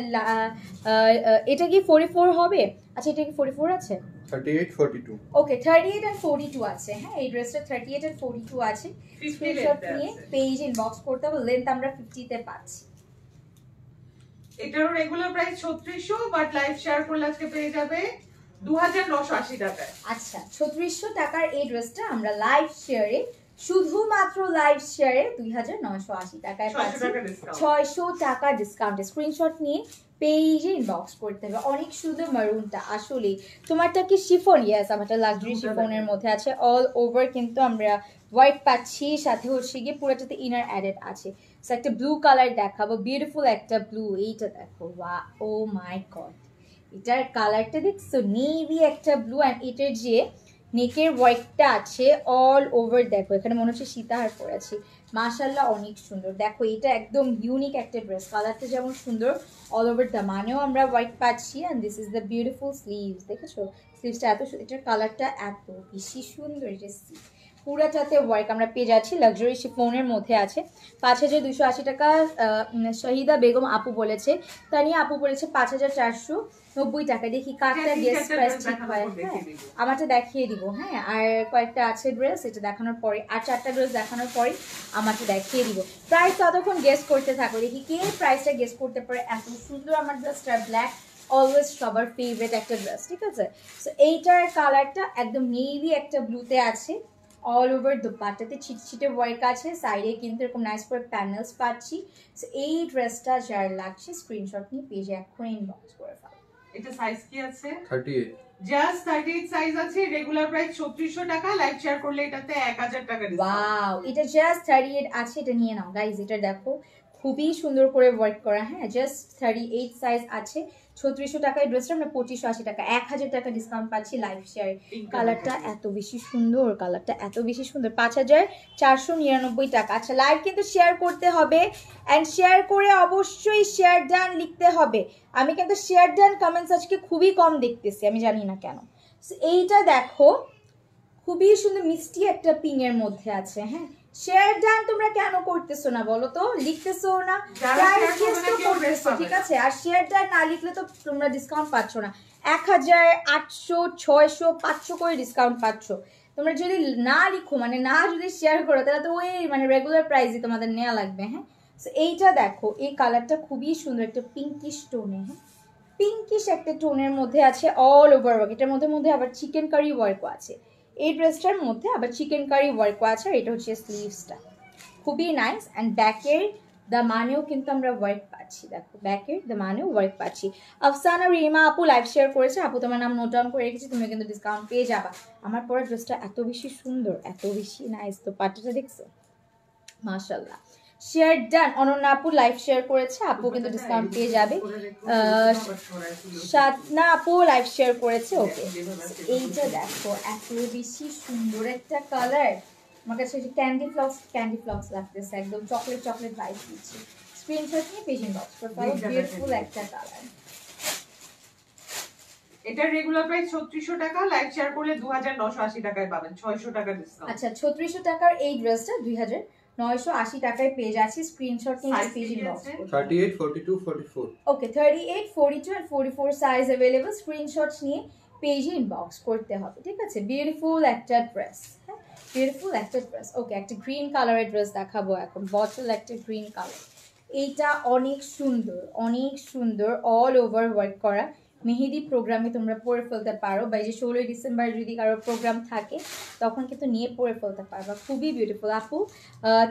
এটা কি 44 হবে? আচ্ছা, এটা কি 44 আছে? 38 42 ওকে, 38 and 42 আছে। হ্যাঁ, এই ড্রেসটা 38 and 42 আছে। স্ক্রিনশট নিয়ে পেজ ইনবক্স করতে হবে। লেন্থ আমরা 50-তে পাচ্ছি। এটারও regular price 3600, but live share করলে আজকে পেয়ে যাবে 2980 টাকায়। আচ্ছা, 3600 টাকার এই ড্রেসটা আমরা লাইভ শেয়ারে, শুধুমাত্র লাইভ শেয়ারে 2980 টাকায় পাচ্ছি। 600 টাকা ডিসকাউন্টে স্ক্রিনশট নিয়ে পেজে ইনবক্স করতে হবে। অনেক সুন্দর মারুনটা, আসলে তোমারটা কি শিফন? ইয়েস, আমারটা লাক্সারি শিফনের মধ্যে আছে। অল ওভার কিন্তু আমরা হোয়াইট পাচ্ছি, সাথে হচ্ছে গিয়ে পুরোটাতে ইনার অ্যাডেড আছে। সো একটা ব্লু কালার দেখাবো, বিউটিফুল একটা ব্লু। এইটা দেখো, ওয়া ও মাই গড, এটার কালারটা দেখছো, নেভি একটা ব্লু। অ্যান্ড এটার যে নেকের ওয়ার্কটা আছে অল ওভার দেখো, এখানে মনে হচ্ছে সীতাহার পরেছি। মাশাআল্লাহ, অনেক সুন্দর। দেখো এটা একদম ইউনিক একটা ড্রেস, কালারটা যেমন সুন্দর, অল ওভার দামানেও আমরা ওয়ার্ক পাচ্ছি। And this is the beautiful sleeves, দেখেছো স্লিভসটা এত, এটার কালারটা এত বেশি সুন্দর। এটা পুরাটাতে ওয়ার্ক আমরা পেয়ে যাচ্ছি, লাক্সারি শিফনের মধ্যে আছে। 5280 টাকা শাহিদা বেগম আপু বলেছে, তানিয়া আপু বলেছে 5490 টাকা। দেখি কারটা গেস প্রাইস ঠিক হয়। হ্যাঁ, আমারটা দেখিয়ে দিব। হ্যাঁ, আর কয়েকটা আছে ড্রেস, এটা দেখানোর পরে, আর 4টা ড্রেস দেখানোর পরে আমারটা দেখিয়ে দিব। প্রাইস ততক্ষণ গেস করতে থাকো, দেখি কে প্রাইসটা গেস করতে পারে। এত সুন্দর আমার ড্রেসটা, ব্ল্যাক অলওয়েজ সবার ফেভারিট একটা ড্রেস, ঠিক আছে? সো এইটার কালারটা একদম নেভি একটা ব্লুতে আছে। অল ওভার দোপাট্টাতে ছিটছিটে ওয়ার্ক আছে, সাইডে কিন্তু এরকম নাইস করে প্যানেলস পাচ্ছি। সো এই ড্রেসটা যার লাগছে স্ক্রিনশট নিয়ে পেজে এক্ষুনি ইনবক্স করে ফেলো। এটা সাইজ কি আছে? 38 জাস্ট 38 সাইজ আছে। রেগুলার প্রাইস 3600 টাকা, লাইভ শেয়ার করলে এটাতে 1000 টাকা ডিসকাউন্ট। ওয়াও, এটা জাস্ট 38 আছে, এটা নিয়ে নাও গাইস। এটা দেখো খুবই সুন্দর করে ওয়ার্ক করা। হ্যাঁ, জাস্ট 38 সাইজ আছে। 3600 টাকায় ড্রেসটা আমরা 2580 টাকা, 1000 টাকা ডিসকাউন্ট পাচ্ছি লাইভ শেয়ার। কালারটা এত বেশি সুন্দর, কালারটা এত বেশি সুন্দর। 5499 টাকা। আচ্ছা, লাইভ কিন্তু শেয়ার করতে হবে, অ্যান্ড শেয়ার করে অবশ্যই শেয়ার ডান লিখতে হবে। আমি কিন্তু শেয়ার ডান কমেন্টস আজকে খুবই কম দেখতেছি, আমি জানি না কেন। এইটা দেখো খুবই সুন্দর মিষ্টি একটা পিঙ্কের মধ্যে আছে। হ্যাঁ, শেয়ার ডান তোমরা কেন করতেছো না বলো তো? লিখতেছো না, ঠিক আছে? আর শেয়ার ডান না লিখলে তো তোমরা ডিসকাউন্ট পাচ্ছ না। 1000, 800, 600, 500 করে ডিসকাউন্ট পাচ্ছ। তোমরা যদি না লিখো, মানে না যদি শেয়ার করো, তাহলে তো ওই মানে রেগুলার প্রাইসই তোমাদের নেওয়া লাগবে। হ্যাঁ, সো এইটা দেখো, এই কালারটা খুবই সুন্দর, একটা পিঙ্কিশ টোনে। হ্যাঁ, পিঙ্কিশ একটা টোনের মধ্যে আছে, অল ওভার ওয়ার্ক। এটার মধ্যে আবার চিকেন কারি ওয়ার্কও আছে। এই ড্রেসটার মধ্যে আবার চিকেন কারি ওয়ার্কও আছে। আর এটা হচ্ছে স্লিভসটা, খুবই নাইস। অ্যান্ড ব্যাকের দামানেও কিন্তু আমরা ওয়ার্ক পাচ্ছি, দেখো ব্যাকের দামানেও ওয়ার্ক পাচ্ছি। আফসানা রিমা আপু লাইভ শেয়ার করেছে, আপু তোমার নাম নোট ডাউন করে রেখেছি, তুমি কিন্তু ডিসকাউন্ট পেয়ে যাবা। আমার পরা ড্রেসটা এত বেশি সুন্দর, এত বেশি নাইস, তো পার্টিটা দেখছো, মাশাআল্লাহ। শেয়ার ডান, অনন্যা আপু লাইভ শেয়ার করেছে, আপু কিন্তু ডিসকাউন্ট পেয়ে যাবে। সাতনা আপু লাইভ শেয়ার করেছে, ওকে। এইটা দেখো এত বেশি সুন্দর একটা কালার, আমার কাছে ক্যান্ডি ফ্লক্স লাগতেছে, একদম চকলেট ভাইব দিচ্ছে। স্ক্রিনশট নিয়ে পেজ ইনবক্স করতে পারো, বিউটিফুল একটা কালার। এটা রেগুলার প্রাইস 3600 টাকা, লাইভ শেয়ার করলে 2980 টাকায় পাবেন, 600 টাকা ডিসকাউন্ট। আচ্ছা 3600 টাকার এই ড্রেসটা 2980 টাকায় পেয়ে যাচ্ছি, স্ক্রিনশট নিয়ে পেজ ইনবক্স করুন। 38 42 44 ওকে 38 42 এন্ড 44 সাইজ अवेलेबल, স্ক্রিনশটস নিয়ে পেজে ইনবক্স করতে হবে, ঠিক আছে। বিউটিফুল একটা ড্রেস, হ্যাঁ বিউটিফুল একটা ড্রেস। ওকে একটা গ্রিন কালারের ড্রেস দেখাবো এখন, বটল একটা গ্রিন কালার। এইটা অনেক সুন্দর, অল ওভার ওয়ার্ক করা। মেহেদি প্রোগ্রামে তোমরা পরে ফেলতে পারো, বা এই যে 16 ডিসেম্বর যদি কারো প্রোগ্রাম থাকে তখন কিন্তু নিয়ে পরে ফেলতে পারবা, খুবই বিউটিফুল। আপু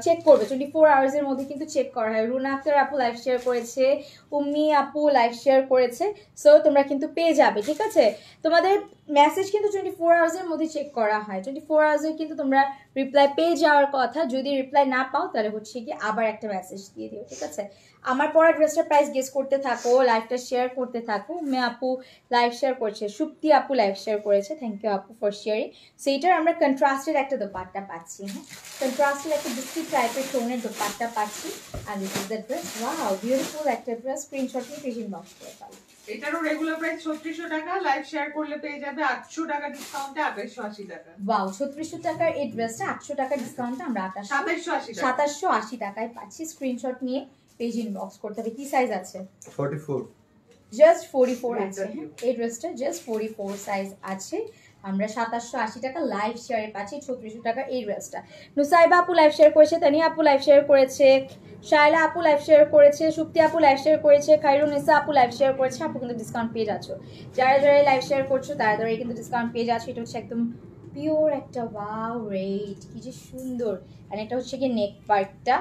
চেক করবে 24 আওয়ার্সের মধ্যে কিন্তু চেক করা হয়। রুনা আক্তার আপু লাইভ শেয়ার করেছে, উম্মি আপু লাইভ শেয়ার করেছে, সো তোমরা কিন্তু পেয়ে যাবে, ঠিক আছে। তোমাদের মেসেজ কিন্তু 24 আওয়ার্সের মধ্যে চেক করা হয়, 24 আওয়ার্সে কিন্তু তোমরা রিপ্লাই পেয়ে যাওয়ার কথা। যদি রিপ্লাই না পাও তাহলে হচ্ছে কি আবার একটা মেসেজ দিয়ে দিও, ঠিক আছে। আমার পরা ড্রেসটার প্রাইস গেস করতে থাকো, লাইভটা শেয়ার করতে থাকো। মে আপু লাইভ শেয়ার করছে, সুপ্তি আপু লাইভ শেয়ার করেছে, থ্যাংক ইউ আপু ফর শেয়ারিং। সো এইটার আমরা কন্ট্রাস্টেড একটা দোপাট্টা পাচ্ছি, হ্যাঁ কন্ট্রাস্টেড একটা বিস্কিট টাইপের টোনের দোপাট্টা পাচ্ছি। আর this is the dress, wow beautiful একটা ড্রেস, স্ক্রিনশট নিয়ে পেজ ইনবক্স করে পাবো। এটারও রেগুলার প্রাইস 3600 টাকা, লাইভ শেয়ার করলে পেয়ে যাবে 800 টাকা ডিসকাউন্টে 2880 টাকা। ওয়াও 3600 টাকার এই ড্রেসটা 800 টাকা ডিসকাউন্টে আমরা 2780 টাকায় পাচ্ছি। স্ক্রিনশট নিয়ে পেজ ইনবক্স করতে হবে। কি সাইজ আছে? 44 জাস্ট 44 আছে, এই ড্রেসটা জাস্ট 44 সাইজ আছে। আমরা 2780 টাকা লাইভ শেয়ারে পাচ্ছি 3600 টাকা এই ড্রেসটা। নুসাইবা আপু লাইভ শেয়ার করেছে, তানিয়া আপু লাইভ শেয়ার করেছে, শায়লা আপু লাইভ শেয়ার করেছে, সুপ্তি আপু লাইভ শেয়ার করেছে, খায়রুনিসা আপু লাইভ শেয়ার করেছে। আপু কিন্তু ডিসকাউন্ট পেয়ে যাচ্ছ, যারা লাইভ শেয়ার করছো তারা কিন্তু ডিসকাউন্ট পেয়ে যাচ্ছ। এটা হচ্ছে একদম পিওর একটা ওয়াও রেড, কি যে সুন্দর। আর এটা হচ্ছে কি নেক পার্টটা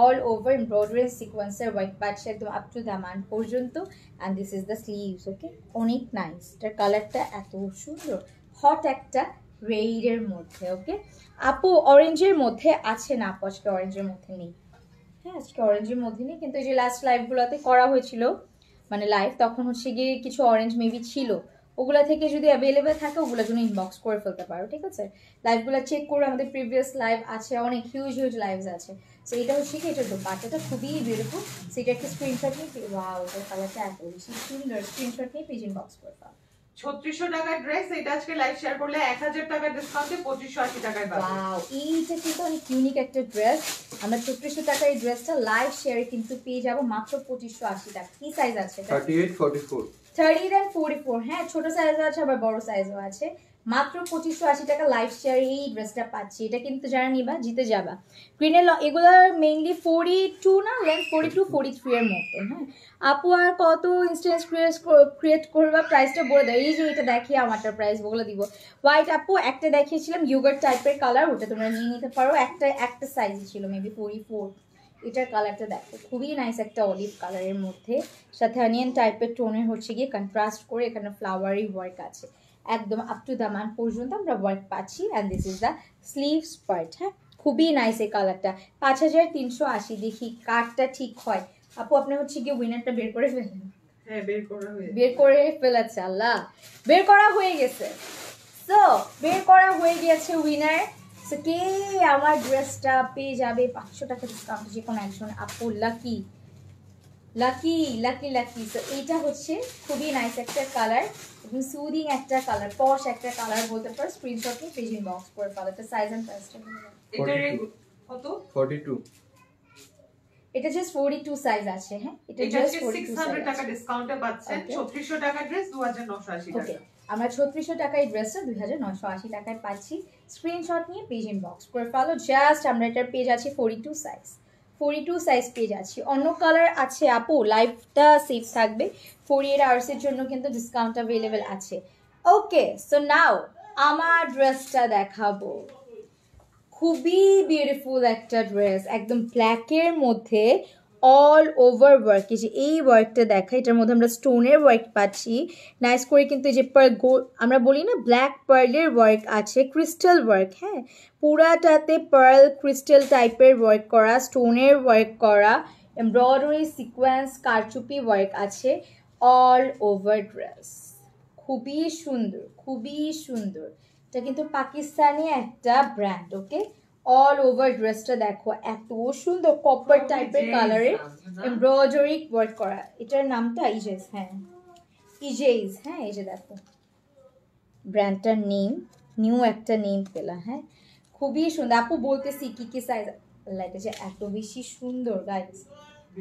all over embroidery sequencer work পাচ্ছে একদম আপ টু দামান পর্যন্ত। and this is the sleeves, okay অনেক নাইস। এটার কালারটা এত সুন্দর, হট একটা রেডের মধ্যে। ওকে আপু অরেঞ্জের মধ্যে আছে না? আপু আজকে অরেঞ্জের মধ্যে নেই, হ্যাঁ আজকে অরেঞ্জের মধ্যে নেই, কিন্তু এই যে লাস্ট লাইভগুলোতে করা হয়েছিল মানে লাইভ, তখন হচ্ছে গিয়ে কিছু অরেঞ্জ মেবি ছিল, ওগুলা থেকে যদি অ্যাভেলেবেল থাকে ওগুলোর জন্য ইনবক্স করে ফেলতে পারো, ঠিক আছে। লাইভগুলো চেক করে, আমাদের প্রিভিয়াস লাইভ আছে, অনেক হিউজ লাইভস আছে। সো এটা হচ্ছে কি এটার দোপাট্টাটা খুবই বিউটিফুল। সেটা একটা স্ক্রিনশট নিয়ে, ওয়াও এটার কালারটা এত বেশি সুন্দর, স্ক্রিনশট নিয়ে পেজ ইনবক্স করে পাও। 3600 টাকার ড্রেস, এটা আজকে লাইভ শেয়ার করলে 1000 টাকা ডিসকাউন্টে 2580 টাকায় পাবেন। ওয়াও এইটা কিন্তু অনেক ইউনিক একটা ড্রেস। আমরা 3600 টাকার এই ড্রেসটা লাইভ শেয়ারে কিন্তু পেয়ে যাব মাত্র 2580 টাকা। কি সাইজ আছে এটা? 38 44 30 and 44, হ্যাঁ ছোট সাইজও আছে আবার বড় সাইজও আছে। মাত্র 2580 টাকা লাইভ শেয়ারে এই ড্রেসটা পাচ্ছি। এটা কিন্তু যারা নিবা জিতে যাবা। গ্রিনের এগুলো মেইনলি 42 না, লেন্থ 42 43 এর মতো। হ্যাঁ আপু আর কত ইনস্ট্যান্স ক্রিয়েট করবা, প্রাইসটা বলে দাও। এই যে এটা দেখিয়ে আমারটা প্রাইস বলে দিব। হোয়াইট আপু একটা দেখিয়েছিলাম ইয়োগার্ট টাইপের কালার, ওটা তোমরা নিয়ে নিতে পারো, একটা সাইজ ছিল মেবি 44। এটার কালারটা দেখো খুবই নাইস, একটা অলিভ কালারের মধ্যে সাথে অনিয়ন টাইপের টোনের হচ্ছে গিয়ে কন্ট্রাস্ট করে এখানে ফ্লাওয়ারি ওয়ার্ক আছে, একদম আপ টু দ্য মান পর্যন্ত আমরা ওয়ার্ক পাচ্ছি। And this is the sleeves part, হ্যাঁ খুবই নাইস এই কালারটা। 5380, দেখি কার্ডটা ঠিক হয়। আপু আপনি হচ্ছে গিয়ে উইনারটা বের করে ফেলেন। হ্যাঁ বের করে ফেলেছে, আল্লাহ বের করা হয়ে গেছে। সো বের করা হয়ে গিয়েছে উইনার। সো কে আমার ড্রেসটা পেয়ে যাবে 500 টাকা ডিসকাউন্ট, যে কোনো একজন আপু লাকি। সো এইটা হচ্ছে খুবই নাইস একটা কালার, এবং সুদিং একটা কালার, পশ একটা কালার বলতে পারো। স্ক্রিনশট নিয়ে পেজ ইনবক্স করে পালো। তো সাইজ এন্ড প্রাইসটা এটা কত? 42 এটা জাস্ট 42 সাইজ আছে, হ্যাঁ এটা জাস্ট 600 টাকা ডিসকাউন্টে পাচ্ছেন। 3600 টাকা ড্রেস 2980 টাকা। আমরা 3600 টাকায় ড্রেসটা 2980 টাকায় পাচ্ছি। স্ক্রিনশট নিয়ে পেজ ইনবক্স করে ফেলো। জাস্ট আমরা এটার পেজ আছে 42 সাইজ, 42 সাইজ পেয়ে যাচ্ছি। অন্য কালার আছে আপু, লাইভটা সেফ থাকবে, 48 আওয়ার্সের জন্য কিন্তু ডিসকাউন্ট অ্যাভেলেবেল আছে। ওকে, সো নাও আমার ড্রেসটা দেখাবো। খুবই বিউটিফুল একটা ড্রেস, একদম ব্ল্যাকের মধ্যে অল ওভার ওয়ার্ক। এই যে এই ওয়ার্কটা দেখা, এটার মধ্যে আমরা স্টোনের ওয়ার্ক পাচ্ছি নাইস করে, কিন্তু এই যে আমরা বলি না ব্ল্যাক পার্লের ওয়ার্ক আছে, ক্রিস্টাল ওয়ার্ক, হ্যাঁ পুরাটাতে পার্ল ক্রিস্টাল টাইপের ওয়ার্ক করা, স্টোনের ওয়ার্ক করা, এমব্রয়ডারি সিকোয়েন্স কারচুপি ওয়ার্ক আছে অল ওভার ড্রেস। খুবই সুন্দর, খুবই সুন্দর। এটা কিন্তু পাকিস্তানি একটা ব্র্যান্ড। ওকে, অল ওভার ড্রেসটা দেখো এত সুন্দর কপার টাইপের কালারের এমব্রয়ডারি ওয়ার্ক করা। এটার নামটা ইজেস, হ্যাঁ ইজেস, হ্যাঁ এই যে দেখো ব্র্যান্ডটার নেম, নিউ একটা নেম পেলা। হ্যাঁ খুবই সুন্দর। আপু বলতেছি কি কি সাইজ, এটা যে এত বেশি সুন্দর গাইস,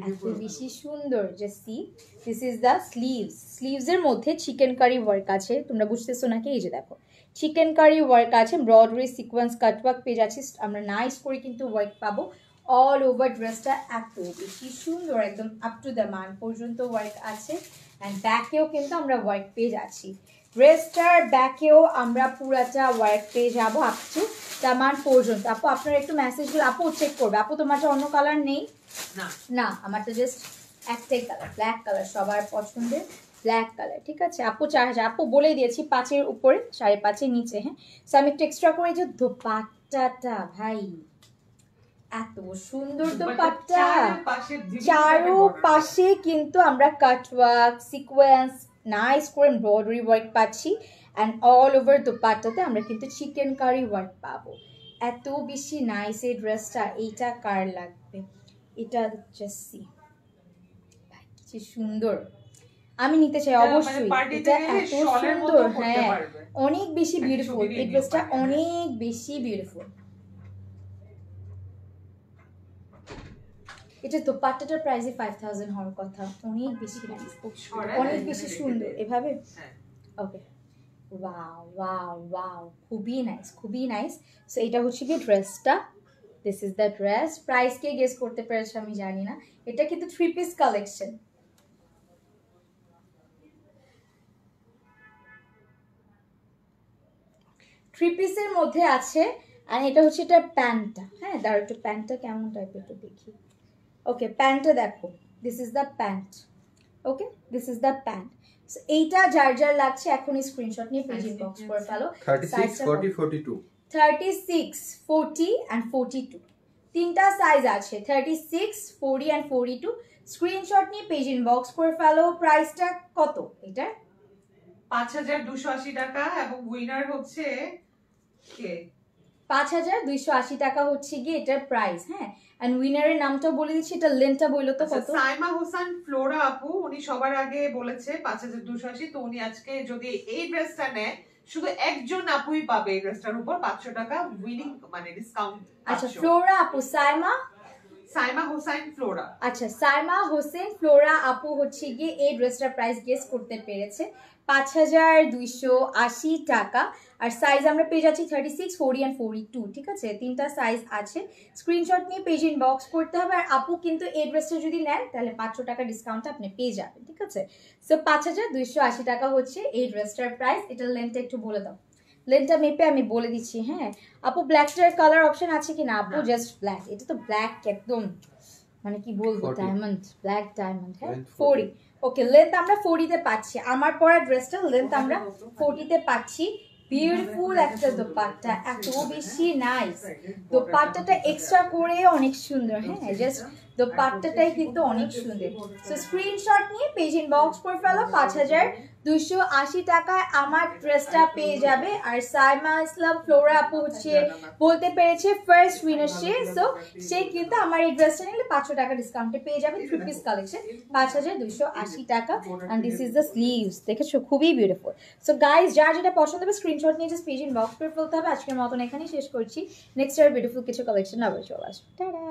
এত বেশি সুন্দর। যে see this is the sleeves, স্লিভসের মধ্যে চিকেন কারি ওয়ার্ক আছে, তোমরা বুঝতেছো নাকি? এই যে দেখো চিকেন কারি ওয়ার্ক আছে, এমব্রয়ডারি সিকোয়েন্স কাটওয়ার্ক পেয়ে যাচ্ছি, আমরা নাইস করে কিন্তু ওয়ার্ক পাবো অল ওভার। ড্রেসটা এত বেশি সুন্দর, একদম আপ টু দ্য মান পর্যন্ত ওয়ার্ক আছে, অ্যান্ড ব্যাকেও কিন্তু আমরা ওয়ার্ক পেয়ে যাচ্ছি। ড্রেসটার ব্যাকেও আমরা পুরাটা ওয়ার্ক পেয়ে যাবো আপ টু দ্য মান পর্যন্ত। আপু আপনার একটু মেসেজগুলো আপু চেক করবে। আপু তোমারটা অন্য কালার নেই? না আমারটা জাস্ট একটাই কালার, ব্ল্যাক কালার, সবার পছন্দের ব্ল্যাক কালার। ঠিক আছে আপু 4000, আপু বলে দিয়েছি 5-এর উপরে 5.5-এর নিচে। হ্যাঁ সো আমি একটু এক্সট্রা করে, যে দোপাট্টাটা ভাই এত সুন্দর, দোপাট্টা চারো পাশে কিন্তু আমরা কাটওয়ার্ক সিকোয়েন্স নাইস করে এমব্রয়ডারি ওয়ার্ক পাচ্ছি, অ্যান্ড অল ওভার দোপাট্টাতে আমরা কিন্তু চিকেন কারি ওয়ার্ক পাবো। এত বেশি নাইস এই ড্রেসটা। এইটা কার লাগবে? এটা জাস্ট সি কি সুন্দর, আমি নিতে চাই অবশ্যই। এটা এত সুন্দর, হ্যাঁ অনেক বেশি বিউটিফুল, এই ড্রেসটা অনেক বেশি বিউটিফুল। এটা দোপাট্টাটার প্রাইসে 5000 হওয়ার কথা, অনেক বেশি নাইস, অনেক বেশি সুন্দর এভাবে। ওকে ওয়াও ওয়াও ওয়াও, খুবই নাইস, খুবই নাইস। সো এটা হচ্ছে কি ড্রেসটা, this is the dress. Price K guess করতে পেরেছে আমি জানি না। এটা কিন্তু 3 পিস কালেকশন। থ্রি পিসের মধ্যে আছে, আর এটা হচ্ছে এটা প্যান্টটা। হ্যাঁ দাঁড়ো একটু প্যান্টটা কেমন টাইপের একটু দেখি। ওকে প্যান্টটা দেখো, this is the pant. Okay this is the pant. এইটা যার যার লাগছে এখনই স্ক্রিনশট নিয়ে পেজ ইনবক্স করে ফেলো। 36 40 42 36 40 and 42 তিনটা সাইজ আছে, 36 40 and 42। স্ক্রিনশট নিয়ে পেজ ইনবক্স করে ফেলো। প্রাইসটা কত এটা? 5280 টাকা, এবং উইনার হচ্ছে কে? 5280 টাকা হচ্ছে গিয়ে এটার প্রাইস। হ্যাঁ এন্ড উইনারের নামটা বলে দিচ্ছি, এটা লেনটা বললো তো কত? সাইমা হোসেন ফ্লোরা আপু, উনি সবার আগে বলেছে 5280। তো উনি আজকে যদি এই ড্রেসটা নেয়, শুধু একজন আপুই পাবে এই ড্রেসটার উপর 500 টাকা উইনিং মানে ডিসকাউন্ট। আচ্ছা ফ্লোরা আপু, সাইমা হোসেন ফ্লোরা। আচ্ছা সাইমা হোসেন ফ্লোরা আপু হচ্ছে গিয়ে এই ড্রেসটার প্রাইস গেস করতে পেরেছে 5280 টাকা। আর সাইজ আমরা পেয়ে যাচ্ছি 36 40 and 42। ঠিক আছে তিনটা সাইজ আছে। স্ক্রিনশট নিয়ে পেজ ইনবক্স করতে হবে। আর আপু কিন্তু এই ড্রেসটা যদি নেন তাহলে 500 টাকা ডিসকাউন্ট আপনি পেয়ে যাবেন। ঠিক আছে সো 5280 টাকা হচ্ছে এই ড্রেসটার প্রাইস। এটার লেন্থটা একটু বলে দাও। লেন্থটা মেপে আমি বলে দিচ্ছি। হ্যাঁ আপু ব্ল্যাকটার কালার অপশন আছে কিনা? আপু জাস্ট ব্ল্যাক, এটা তো ব্ল্যাক একদম মানে কি বলবো ডায়মন্ড, ব্ল্যাক ডায়মন্ড। হ্যাঁ 40। ওকে লেন্থ আমরা 40 তে পাচ্ছি। আমার পরা ড্রেসটা লেন্থ আমরা 40 তে পাচ্ছি। বিউটিফুল একটা দোপাট্টা, এত বেশি নাইস। দোপাট্টাটা এক্সট্রা করে অনেক সুন্দর। হ্যাঁ জাস্ট দোপাট্টাটাই কিন্তু অনেক সুন্দর। সো স্ক্রিনশট নিয়ে পেজ ইনবক্স করে ফেলো। 5280 টাকায় আমার ড্রেসটা পেয়ে যাবে। আর সাইমা ইসলাম ফ্লোরা আপু হচ্ছে বলতে পেরেছে ফার্স্ট উইনার সে। সো সে কিন্তু আমার এই ড্রেসটা নিলে 500 টাকা ডিসকাউন্টে পেয়ে যাবে। 3 পিস কালেকশন 5280 টাকা। And this is the sleeves, দেখেছো খুবই বিউটিফুল। সো গাইস যার যেটা পছন্দ হবে স্ক্রিনশট নিয়ে জাস্ট পেজ ইনবক্স করে ফেলতে হবে। আজকের মতন এখানেই শেষ করছি। নেক্সট আর বিউটিফুল কিছু কালেকশন আবার চলে আসবে। টাটা।